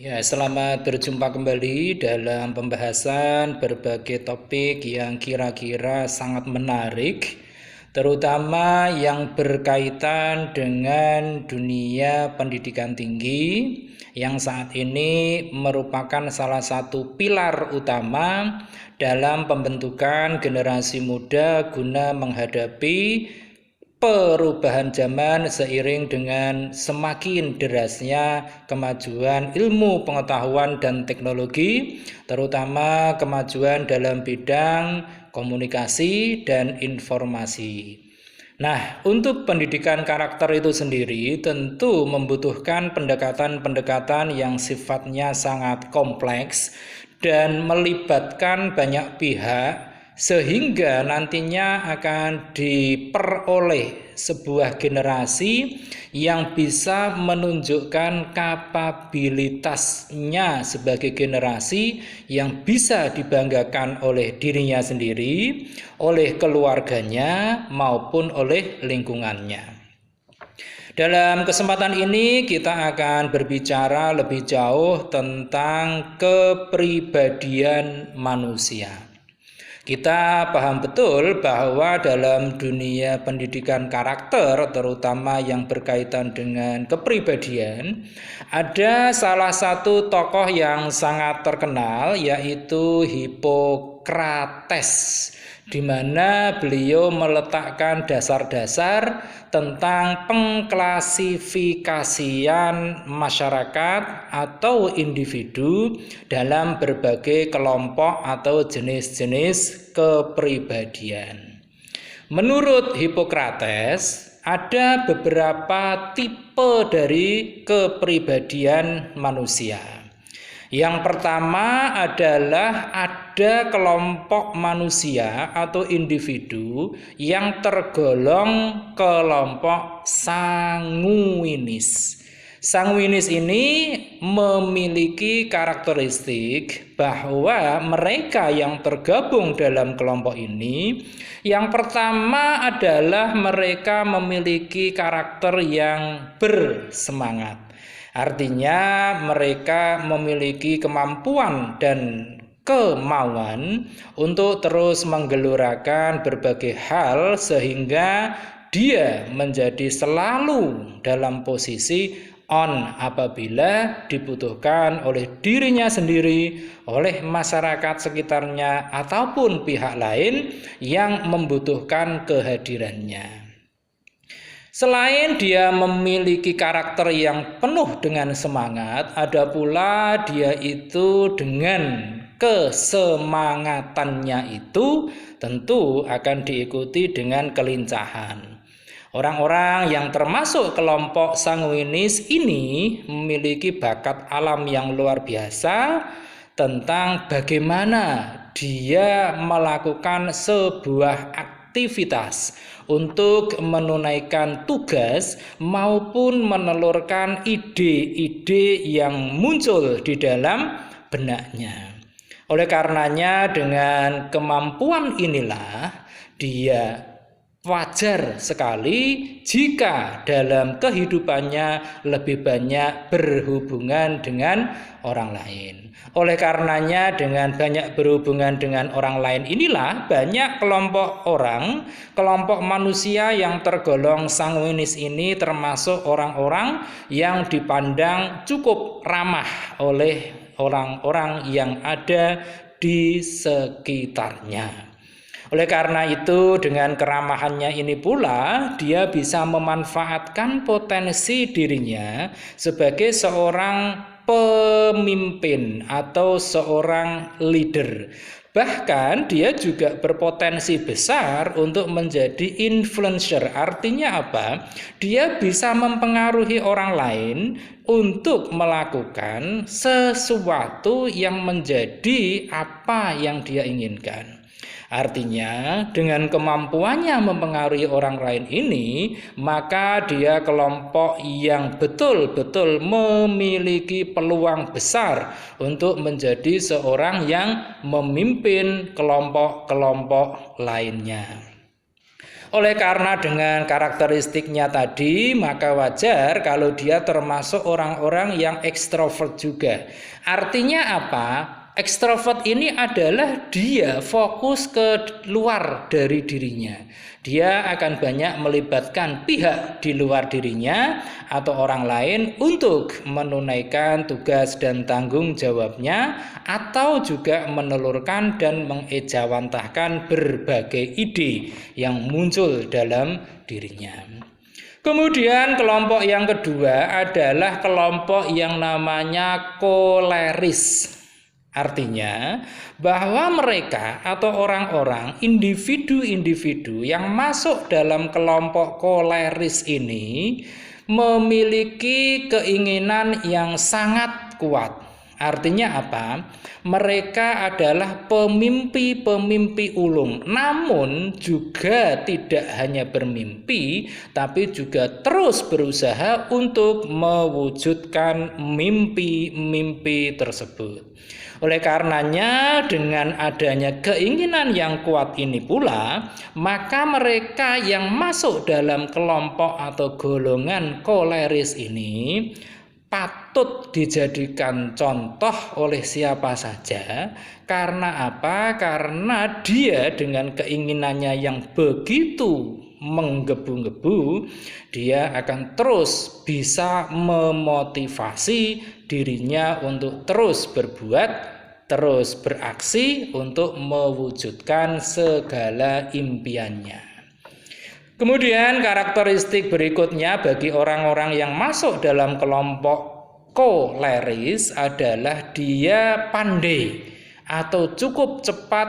Ya, selamat berjumpa kembali dalam pembahasan berbagai topik yang kira-kira sangat menarik, terutama yang berkaitan dengan dunia pendidikan tinggi, yang saat ini merupakan salah satu pilar utama dalam pembentukan generasi muda guna menghadapi perubahan zaman seiring dengan semakin derasnya kemajuan ilmu pengetahuan dan teknologi, terutama kemajuan dalam bidang komunikasi dan informasi. Nah, untuk pendidikan karakter itu sendiri tentu membutuhkan pendekatan-pendekatan yang sifatnya sangat kompleks dan melibatkan banyak pihak, sehingga nantinya akan diperoleh sebuah generasi yang bisa menunjukkan kapabilitasnya sebagai generasi yang bisa dibanggakan oleh dirinya sendiri, oleh keluarganya, maupun oleh lingkungannya. Dalam kesempatan ini kita akan berbicara lebih jauh tentang kepribadian manusia. Kita paham betul bahwa dalam dunia pendidikan karakter, terutama yang berkaitan dengan kepribadian, ada salah satu tokoh yang sangat terkenal, yaitu Hippocrates, di mana beliau meletakkan dasar-dasar tentang pengklasifikasian masyarakat atau individu dalam berbagai kelompok atau jenis-jenis kepribadian. Menurut Hippocrates, ada beberapa tipe dari kepribadian manusia. Yang pertama adalah ada kelompok manusia atau individu yang tergolong kelompok sanguinis. Sanguinis ini memiliki karakteristik bahwa mereka yang tergabung dalam kelompok ini, yang pertama adalah mereka memiliki karakter yang bersemangat. Artinya mereka memiliki kemampuan dan kemauan untuk terus menggelurakan berbagai hal sehingga dia menjadi selalu dalam posisi on apabila dibutuhkan oleh dirinya sendiri, oleh masyarakat sekitarnya, ataupun pihak lain yang membutuhkan kehadirannya. Selain dia memiliki karakter yang penuh dengan semangat, ada pula dia itu dengan kesemangatannya itu tentu akan diikuti dengan kelincahan. Orang-orang yang termasuk kelompok sanguinis ini memiliki bakat alam yang luar biasa tentang bagaimana dia melakukan sebuah aktivitas untuk menunaikan tugas maupun menelurkan ide-ide yang muncul di dalam benaknya. Oleh karenanya dengan kemampuan inilah dia wajar sekali jika dalam kehidupannya lebih banyak berhubungan dengan orang lain. Oleh karenanya dengan banyak berhubungan dengan orang lain inilah banyak kelompok orang, kelompok manusia yang tergolong sanguinis ini termasuk orang-orang yang dipandang cukup ramah oleh orang-orang yang ada di sekitarnya. Oleh karena itu dengan keramahannya ini pula dia bisa memanfaatkan potensi dirinya sebagai seorang pemimpin atau seorang leader. Bahkan dia juga berpotensi besar untuk menjadi influencer. Artinya apa? Dia bisa mempengaruhi orang lain untuk melakukan sesuatu yang menjadi apa yang dia inginkan. Artinya dengan kemampuannya mempengaruhi orang lain ini, maka dia kelompok yang betul-betul memiliki peluang besar untuk menjadi seorang yang memimpin kelompok-kelompok lainnya. Oleh karena dengan karakteristiknya tadi, maka wajar kalau dia termasuk orang-orang yang ekstrovert juga. Artinya apa? Ekstrovert ini adalah dia fokus ke luar dari dirinya. Dia akan banyak melibatkan pihak di luar dirinya atau orang lain untuk menunaikan tugas dan tanggung jawabnya, atau juga menelurkan dan mengejawantahkan berbagai ide yang muncul dalam dirinya. Kemudian kelompok yang kedua adalah kelompok yang namanya koleris. Artinya bahwa mereka atau orang-orang, individu-individu yang masuk dalam kelompok koleris ini memiliki keinginan yang sangat kuat. Artinya apa? Mereka adalah pemimpi-pemimpi ulung, namun juga tidak hanya bermimpi, tapi juga terus berusaha untuk mewujudkan mimpi-mimpi tersebut. Oleh karenanya, dengan adanya keinginan yang kuat ini pula, maka mereka yang masuk dalam kelompok atau golongan koleris ini patut dijadikan contoh oleh siapa saja. Karena apa? Karena dia dengan keinginannya yang begitu menggebu-gebu, dia akan terus bisa memotivasi dirinya untuk terus berbuat, terus beraksi untuk mewujudkan segala impiannya. Kemudian karakteristik berikutnya bagi orang-orang yang masuk dalam kelompok koleris adalah dia pandai atau cukup cepat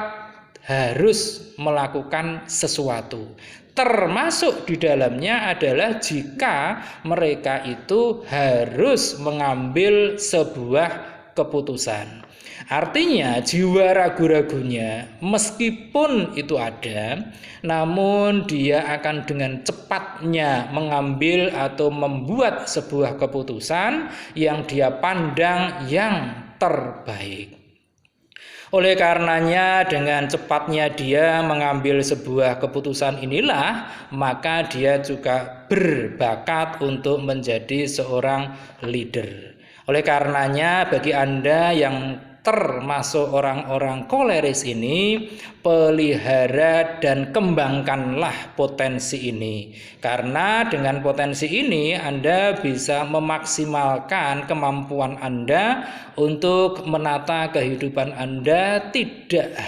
harus melakukan sesuatu. Termasuk di dalamnya adalah jika mereka itu harus mengambil sebuah keputusan. Artinya jiwa ragu-ragunya meskipun itu ada, namun dia akan dengan cepatnya mengambil atau membuat sebuah keputusan yang dia pandang yang terbaik. Oleh karenanya dengan cepatnya dia mengambil sebuah keputusan inilah, maka dia juga berbakat untuk menjadi seorang leader. Oleh karenanya bagi Anda yang termasuk orang-orang koleris ini, pelihara dan kembangkanlah potensi ini. Karena dengan potensi ini Anda bisa memaksimalkan kemampuan Anda untuk menata kehidupan Anda tidak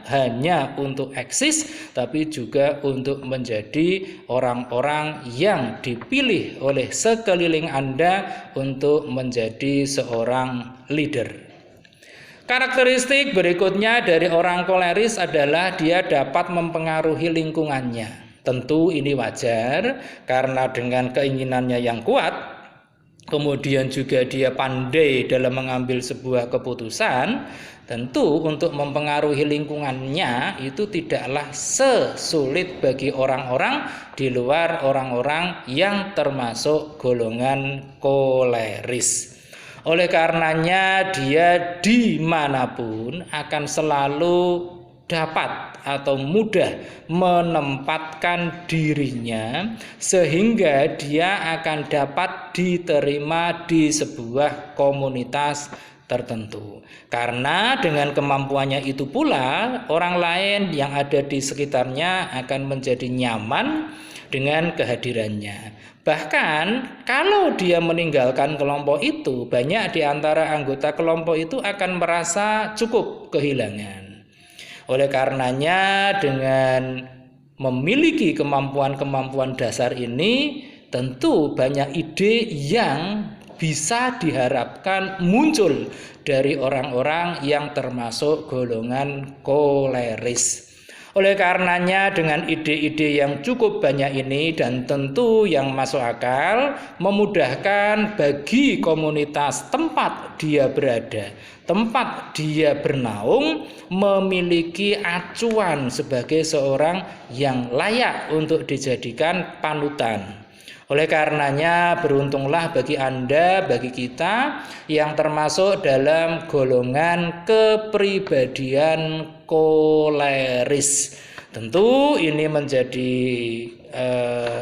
hanya untuk eksis, tapi juga untuk menjadi orang-orang yang dipilih oleh sekeliling Anda untuk menjadi seorang leader. Karakteristik berikutnya dari orang koleris adalah dia dapat mempengaruhi lingkungannya. Tentu ini wajar karena dengan keinginannya yang kuat, kemudian juga dia pandai dalam mengambil sebuah keputusan, tentu untuk mempengaruhi lingkungannya itu tidaklah sesulit bagi orang-orang di luar orang-orang yang termasuk golongan koleris. Oleh karenanya dia dimanapun akan selalu dapat atau mudah menempatkan dirinya sehingga dia akan dapat diterima di sebuah komunitas tertentu. Karena dengan kemampuannya itu pula orang lain yang ada di sekitarnya akan menjadi nyaman dengan kehadirannya. Bahkan kalau dia meninggalkan kelompok itu, banyak di antara anggota kelompok itu akan merasa cukup kehilangan. Oleh karenanya dengan memiliki kemampuan-kemampuan dasar ini, tentu banyak ide yang bisa diharapkan muncul dari orang-orang yang termasuk golongan koleris. Oleh karenanya dengan ide-ide yang cukup banyak ini dan tentu yang masuk akal, memudahkan bagi komunitas tempat dia berada, tempat dia bernaung, memiliki acuan sebagai seorang yang layak untuk dijadikan panutan. Oleh karenanya beruntunglah bagi Anda, bagi kita yang termasuk dalam golongan kepribadian koleris. Tentu ini menjadi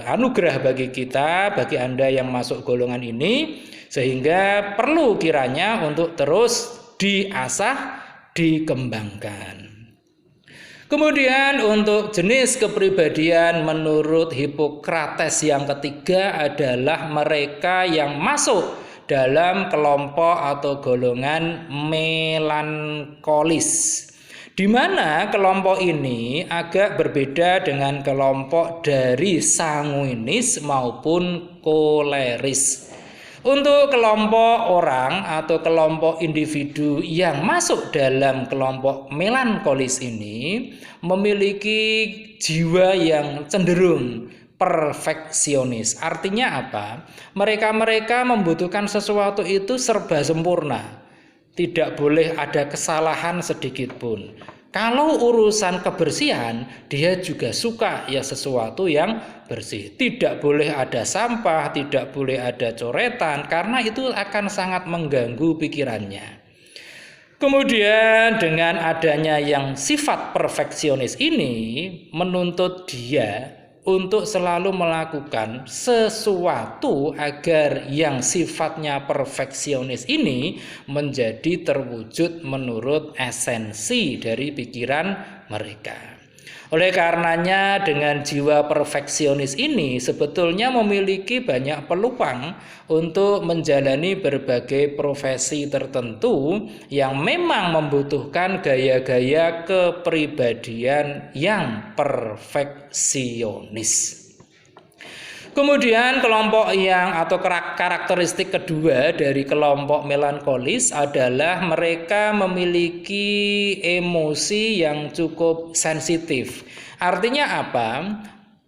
anugerah bagi kita, bagi Anda yang masuk golongan ini, sehingga perlu kiranya untuk terus diasah, dikembangkan. Kemudian untuk jenis kepribadian menurut Hippocrates yang ketiga adalah mereka yang masuk dalam kelompok atau golongan melankolis, di mana kelompok ini agak berbeda dengan kelompok dari sanguinis maupun koleris. Untuk kelompok orang atau kelompok individu yang masuk dalam kelompok melankolis ini memiliki jiwa yang cenderung perfeksionis. Artinya apa? Mereka membutuhkan sesuatu itu serba sempurna. Tidak boleh ada kesalahan sedikit pun. Kalau urusan kebersihan, dia juga suka ya sesuatu yang bersih. Tidak boleh ada sampah, tidak boleh ada coretan, karena itu akan sangat mengganggu pikirannya. Kemudian dengan adanya yang sifat perfeksionis ini menuntut dia untuk selalu melakukan sesuatu agar yang sifatnya perfeksionis ini menjadi terwujud menurut esensi dari pikiran mereka. Oleh karenanya dengan jiwa perfeksionis ini sebetulnya memiliki banyak peluang untuk menjalani berbagai profesi tertentu yang memang membutuhkan gaya-gaya kepribadian yang perfeksionis. Kemudian kelompok yang atau karakteristik kedua dari kelompok melankolis adalah mereka memiliki emosi yang cukup sensitif. Artinya apa?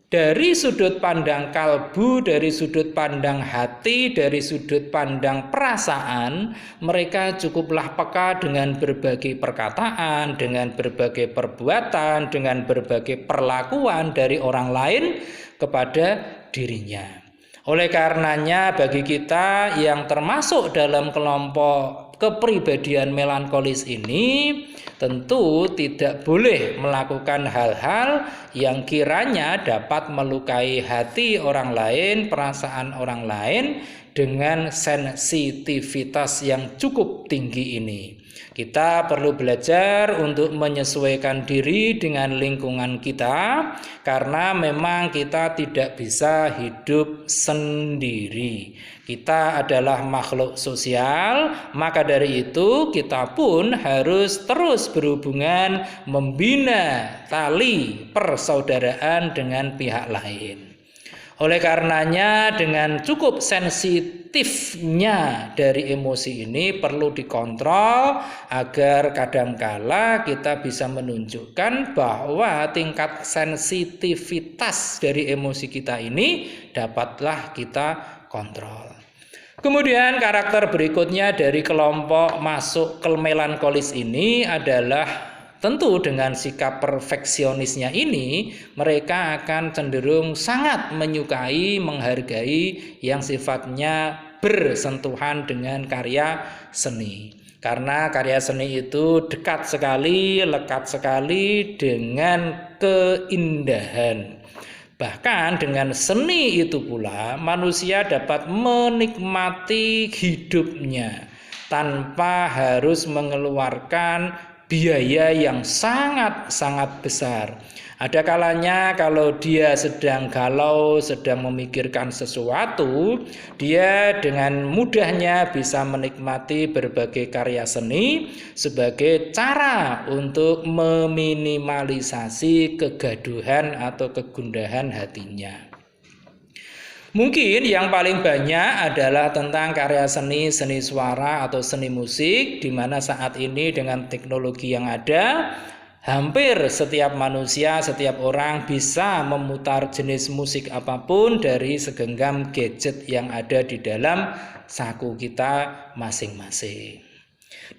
Dari sudut pandang kalbu, dari sudut pandang hati, dari sudut pandang perasaan, mereka cukuplah peka dengan berbagai perkataan, dengan berbagai perbuatan, dengan berbagai perlakuan dari orang lain kepada dirinya. Oleh karenanya bagi kita yang termasuk dalam kelompok kepribadian melankolis ini tentu tidak boleh melakukan hal-hal yang kiranya dapat melukai hati orang lain, perasaan orang lain dengan sensitivitas yang cukup tinggi ini. Kita perlu belajar untuk menyesuaikan diri dengan lingkungan kita, karena memang kita tidak bisa hidup sendiri. Kita adalah makhluk sosial, maka dari itu kita pun harus terus berhubungan, membina tali persaudaraan dengan pihak lain. Oleh karenanya dengan cukup sensitifnya dari emosi ini perlu dikontrol agar kadangkala kita bisa menunjukkan bahwa tingkat sensitivitas dari emosi kita ini dapatlah kita kontrol. Kemudian karakter berikutnya dari kelompok masuk ke melankolis ini adalah tentu dengan sikap perfeksionisnya ini mereka akan cenderung sangat menyukai, menghargai yang sifatnya bersentuhan dengan karya seni. Karena karya seni itu dekat sekali, lekat sekali dengan keindahan. Bahkan dengan seni itu pula manusia dapat menikmati hidupnya tanpa harus mengeluarkan biaya yang sangat-sangat besar. Ada kalanya kalau dia sedang galau, sedang memikirkan sesuatu, dia dengan mudahnya bisa menikmati berbagai karya seni sebagai cara untuk meminimalisasi kegaduhan atau kegundahan hatinya. Mungkin yang paling banyak adalah tentang karya seni suara atau seni musik, di mana saat ini dengan teknologi yang ada, hampir setiap manusia, setiap orang bisa memutar jenis musik apapun dari segenggam gadget yang ada di dalam saku kita masing-masing.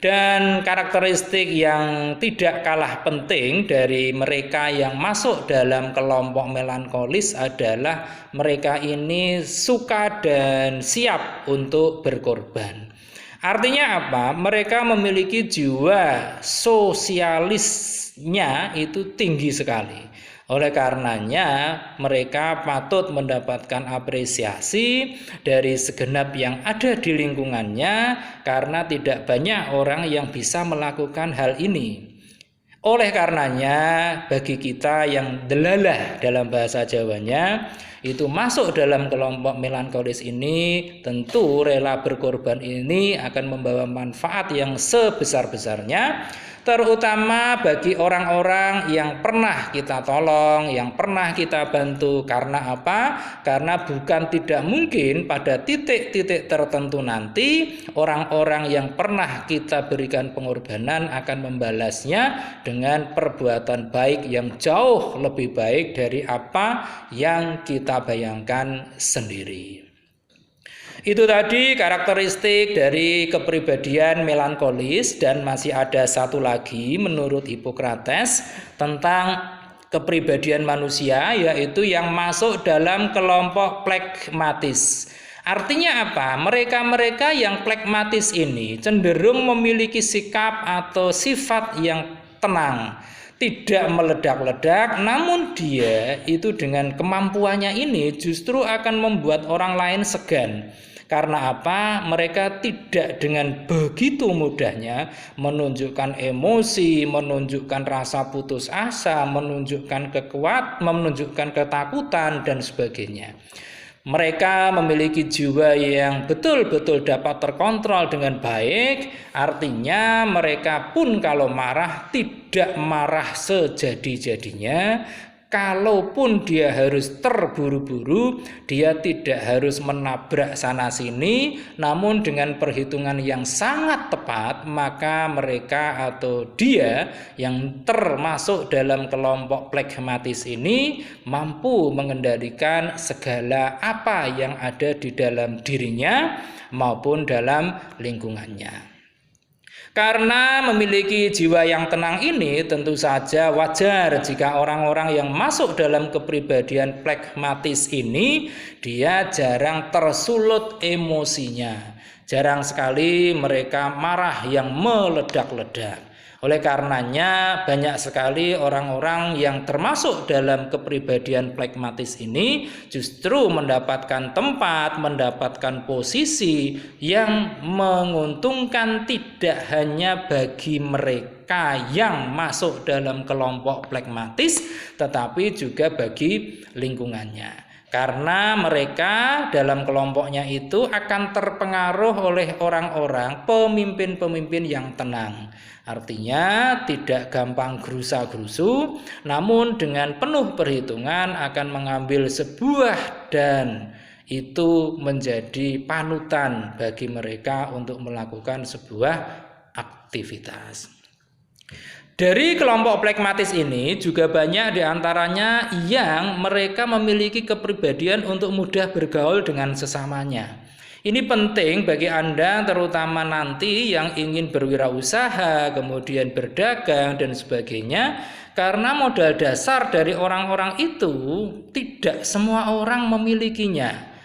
Dan karakteristik yang tidak kalah penting dari mereka yang masuk dalam kelompok melankolis adalah mereka ini suka dan siap untuk berkorban. Artinya apa? Mereka memiliki jiwa sosialisnya itu tinggi sekali. Oleh karenanya, mereka patut mendapatkan apresiasi dari segenap yang ada di lingkungannya karena tidak banyak orang yang bisa melakukan hal ini. Oleh karenanya, bagi kita yang delalah dalam bahasa Jawanya, itu masuk dalam kelompok melankolis ini, tentu rela berkorban ini akan membawa manfaat yang sebesar-besarnya, terutama bagi orang-orang yang pernah kita tolong, yang pernah kita bantu. Karena apa? Karena bukan tidak mungkin pada titik-titik tertentu nanti orang-orang yang pernah kita berikan pengorbanan akan membalasnya dengan perbuatan baik yang jauh lebih baik dari apa yang kita bayangkan sendiri. Itu tadi karakteristik dari kepribadian melankolis, dan masih ada satu lagi menurut Hippocrates tentang kepribadian manusia, yaitu yang masuk dalam kelompok phlegmatis. Artinya apa? Mereka-mereka yang phlegmatis ini cenderung memiliki sikap atau sifat yang tenang, tidak meledak-ledak, namun dia itu dengan kemampuannya ini justru akan membuat orang lain segan. Karena apa? Mereka tidak dengan begitu mudahnya menunjukkan emosi, menunjukkan rasa putus asa, menunjukkan menunjukkan ketakutan dan sebagainya. Mereka memiliki jiwa yang betul-betul dapat terkontrol dengan baik. Artinya mereka pun kalau marah tidak marah sejadi-jadinya. Kalaupun dia harus terburu-buru, dia tidak harus menabrak sana-sini, namun dengan perhitungan yang sangat tepat, maka mereka atau dia yang termasuk dalam kelompok phlegmatis ini mampu mengendalikan segala apa yang ada di dalam dirinya maupun dalam lingkungannya. Karena memiliki jiwa yang tenang ini, tentu saja wajar jika orang-orang yang masuk dalam kepribadian phlegmatis ini, dia jarang tersulut emosinya. Jarang sekali mereka marah yang meledak-ledak. Oleh karenanya banyak sekali orang-orang yang termasuk dalam kepribadian phlegmatis ini justru mendapatkan tempat, mendapatkan posisi yang menguntungkan tidak hanya bagi mereka yang masuk dalam kelompok phlegmatis, tetapi juga bagi lingkungannya. Karena mereka dalam kelompoknya itu akan terpengaruh oleh orang-orang pemimpin-pemimpin yang tenang. Artinya tidak gampang gerusa-gerusu, namun dengan penuh perhitungan akan mengambil sebuah dan itu menjadi panutan bagi mereka untuk melakukan sebuah aktivitas. Dari kelompok phlegmatis ini juga banyak diantaranya yang mereka memiliki kepribadian untuk mudah bergaul dengan sesamanya. Ini penting bagi Anda terutama nanti yang ingin berwirausaha, kemudian berdagang dan sebagainya, karena modal dasar dari orang-orang itu tidak semua orang memilikinya.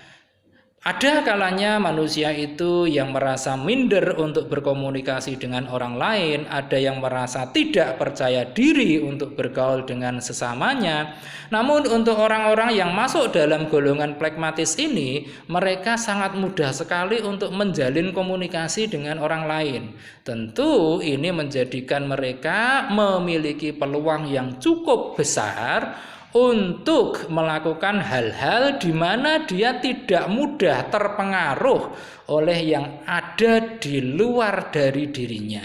Ada kalanya manusia itu yang merasa minder untuk berkomunikasi dengan orang lain, ada yang merasa tidak percaya diri untuk bergaul dengan sesamanya. Namun untuk orang-orang yang masuk dalam golongan phlegmatis ini, mereka sangat mudah sekali untuk menjalin komunikasi dengan orang lain. Tentu ini menjadikan mereka memiliki peluang yang cukup besar untuk melakukan hal-hal di mana dia tidak mudah terpengaruh oleh yang ada di luar dari dirinya.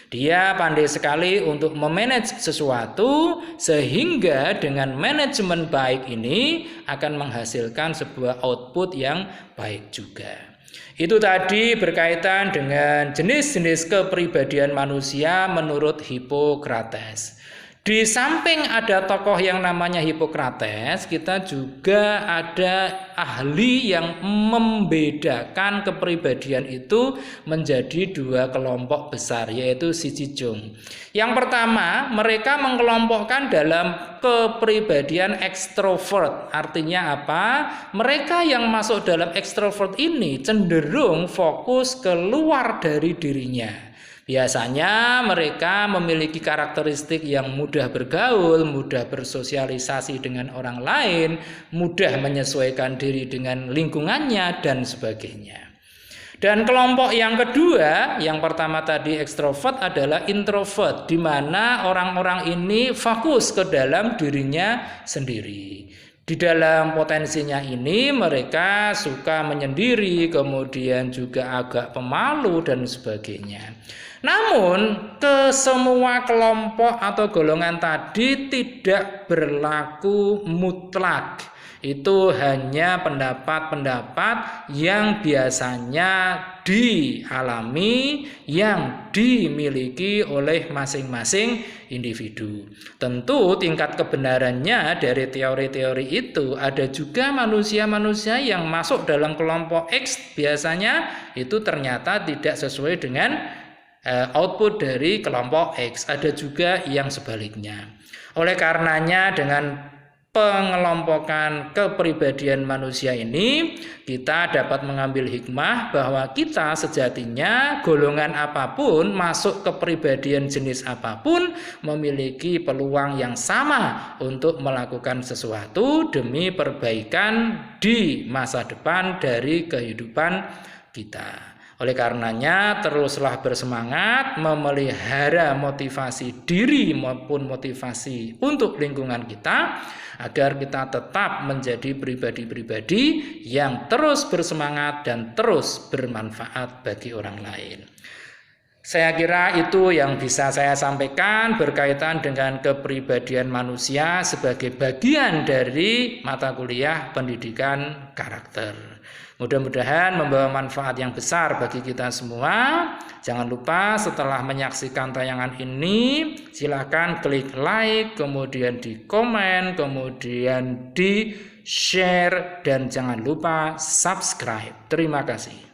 Dia pandai sekali untuk memanage sesuatu sehingga dengan manajemen baik ini akan menghasilkan sebuah output yang baik juga. Itu tadi berkaitan dengan jenis-jenis kepribadian manusia menurut Hippocrates. Di samping ada tokoh yang namanya Hippocrates, kita juga ada ahli yang membedakan kepribadian itu menjadi dua kelompok besar, yaitu Shijijung. Yang pertama, mereka mengelompokkan dalam kepribadian ekstrovert. Artinya apa? Mereka yang masuk dalam ekstrovert ini cenderung fokus keluar dari dirinya. Biasanya mereka memiliki karakteristik yang mudah bergaul, mudah bersosialisasi dengan orang lain, mudah menyesuaikan diri dengan lingkungannya, dan sebagainya. Dan kelompok yang kedua, yang pertama tadi ekstrovert, adalah introvert, di mana orang-orang ini fokus ke dalam dirinya sendiri. Di dalam potensinya ini mereka suka menyendiri, kemudian juga agak pemalu dan sebagainya. Namun ke semua kelompok atau golongan tadi tidak berlaku mutlak. Itu hanya pendapat-pendapat yang biasanya dialami, yang dimiliki oleh masing-masing individu. Tentu tingkat kebenarannya dari teori-teori itu ada juga manusia-manusia yang masuk dalam kelompok X, biasanya itu ternyata tidak sesuai dengan output dari kelompok X. Ada juga yang sebaliknya. Oleh karenanya dengan pengelompokan kepribadian manusia ini, kita dapat mengambil hikmah bahwa kita sejatinya golongan apapun, masuk kepribadian jenis apapun, memiliki peluang yang sama untuk melakukan sesuatu demi perbaikan di masa depan dari kehidupan kita. Oleh karenanya teruslah bersemangat memelihara motivasi diri maupun motivasi untuk lingkungan kita, agar kita tetap menjadi pribadi-pribadi yang terus bersemangat dan terus bermanfaat bagi orang lain. Saya kira itu yang bisa saya sampaikan berkaitan dengan kepribadian manusia sebagai bagian dari mata kuliah pendidikan karakter. Mudah-mudahan membawa manfaat yang besar bagi kita semua. Jangan lupa setelah menyaksikan tayangan ini, silakan klik like, kemudian di komen, kemudian di share, dan jangan lupa subscribe. Terima kasih.